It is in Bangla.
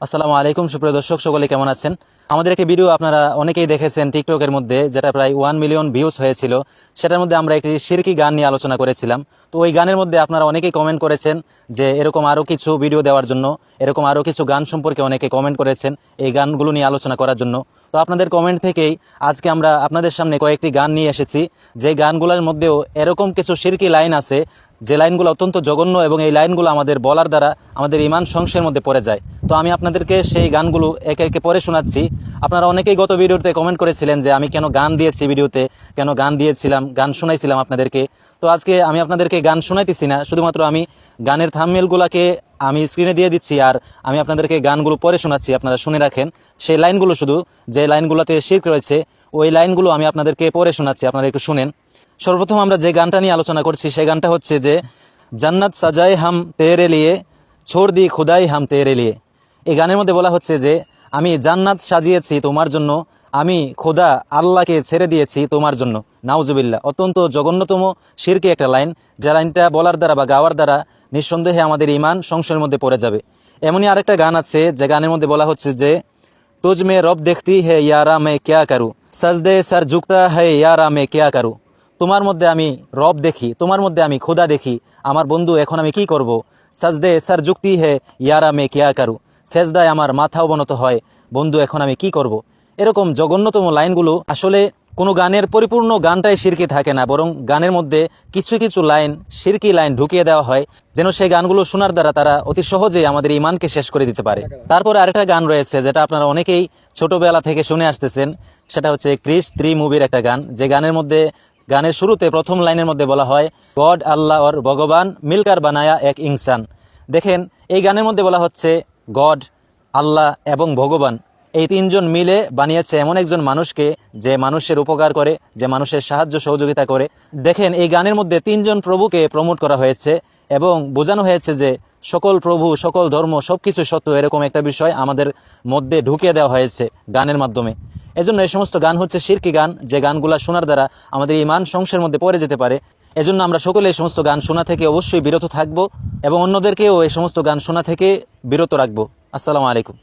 আসসালামু আলাইকুম সুপ্রিয় দর্শক, সকলে কেমন আছেন? আমাদের একটি ভিডিও আপনারা অনেকেই দেখেছেন টিকটকের মধ্যে, যেটা প্রায় 1 মিলিয়ন ভিউজ হয়েছিল। সেটার মধ্যে আমরা একটি শিরকি গান নিয়ে আলোচনা করেছিলাম। তো ওই গানের মধ্যে আপনারা অনেকেই কমেন্ট করেছেন যে এরকম আরও কিছু ভিডিও দেওয়ার জন্য, এরকম আরও কিছু গান সম্পর্কে অনেকে কমেন্ট করেছেন এই গানগুলো নিয়ে আলোচনা করার জন্য। তো আপনাদের কমেন্ট থেকেই আজকে আমরা আপনাদের সামনে কয়েকটি গান নিয়ে এসেছি, যে গানগুলোর মধ্যেও এরকম কিছু শিরকি লাইন আছে, যে লাইনগুলো অত্যন্ত জঘন্য, এবং এই লাইনগুলো আমাদের বলার দ্বারা আমাদের ঈমান সংশয়ের মধ্যে পড়ে যায়। তো আমি আপনাদেরকে সেই গানগুলো একে একে পড়ে শোনাচ্ছি। আপনারা অনেকেই গত ভিডিওতে কমেন্ট করেছিলেন যে আমি কেন গান দিয়েছি, ভিডিওতে কেন গান দিয়েছিলাম, গান শোনাইছিলাম আপনাদেরকে। তো আজকে আমি আপনাদেরকে গান শোনাইতেছি না, শুধুমাত্র আমি গানের থাম্বনেলগুলোকে আমি স্ক্রিনে দিয়ে দিচ্ছি, আর আমি আপনাদেরকে গানগুলো পড়ে শোনাচ্ছি। আপনারা শুনে রাখেন সেই লাইনগুলো, শুধু যে লাইনগুলোতে শিরক রয়েছে ওই লাইনগুলো আমি আপনাদেরকে পড়ে শোনাচ্ছি, আপনারা একটু শুনেন। সর্বপ্রথম আমরা যে গানটা নিয়ে আলোচনা করছি সেই গানটা হচ্ছে যে জান্নাত সাজায়ে হাম তেরে লিয়ে, ছোড় দি খুদাই হাম তেরে লিয়ে। এই গানের মধ্যে বলা হচ্ছে যে আমি জান্নাত সাজিয়েছি তোমার জন্য, আমি খোদা আল্লাহকে ছেড়ে দিয়েছি তোমার জন্য। নাউজুবিল্লাহ, অত্যন্ত জঘন্যতম শিরকি একটা লাইন, যে লাইনটা বলার দ্বারা বা গাওয়ার দ্বারা নিঃসন্দেহে আমাদের ঈমান সংশয়ের মধ্যে পড়ে যাবে। এমনই আরেকটা গান আছে যে গানের মধ্যে বলা হচ্ছে যে তুঝ মে রব দেখতি হে ইয়ারা মে ক্যা করু, সজদে সর ঝুকতা হে ইয়ারা মে ক্যা করু। তোমার মধ্যে আমি রব দেখি, তোমার মধ্যে আমি খোদা দেখি, আমার বন্ধু এখন আমি কি করব। সজদে সর ঝুকতি হে ইয়ারা মে ক্যা করু, সেজদায় আমার মাথা অবনত হয়, বন্ধু এখন আমি কি করব। এরকম জঘন্যতম লাইনগুলো, আসলে কোনো গানের পরিপূর্ণ গানটাই শিরকি থাকে না, বরং গানের মধ্যে কিছু কিছু লাইন শিরকি লাইন ঢুকিয়ে দেওয়া হয়, যেন সেই গানগুলো শোনার দ্বারা তারা অতি সহজেই আমাদের ঈমানকে শেষ করে দিতে পারে। তারপরে আরেকটা গান রয়েছে যেটা আপনারা অনেকেই ছোটবেলা থেকে শুনে আসতেছেন, সেটা হচ্ছে ক্রিস 3 মুভির একটা গান, যে গানের মধ্যে গানের শুরুতে প্রথম লাইনের মধ্যে বলা হয় গড আল্লাহ और ভগবান মিলকার বানায়া এক ইনসান। দেখেন, এই গানের মধ্যে বলা হচ্ছে গড, আল্লাহ এবং ভগবান, এই তিনজন মিলে বানিয়েছে এমন একজন মানুষকে যে মানুষের উপকার করে, যে মানুষের সাহায্য সহযোগিতা করে। দেখেন, এই গানের মধ্যে তিনজন প্রভুকে প্রমোট করা হয়েছে এবং বোঝানো হয়েছে যে সকল প্রভু, সকল ধর্ম, সবকিছু সত্য, এরকম একটা বিষয় আমাদের মধ্যে ঢুকিয়ে দেওয়া হয়েছে গানের মাধ্যমে। এজন্য এই সমস্ত গান হচ্ছে শিরকি গান, যে গানগুলা শোনার দ্বারা আমাদের ঈমান সংশয়ের মধ্যে পড়ে যেতে পারে। এজন্য আমরা সকলে এই সমস্ত গান শোনা থেকে অবশ্যই বিরত থাকব এবং অন্যদেরকেও এই সমস্ত গান শোনা থেকে বিরত রাখবো। আসসালামু আলাইকুম।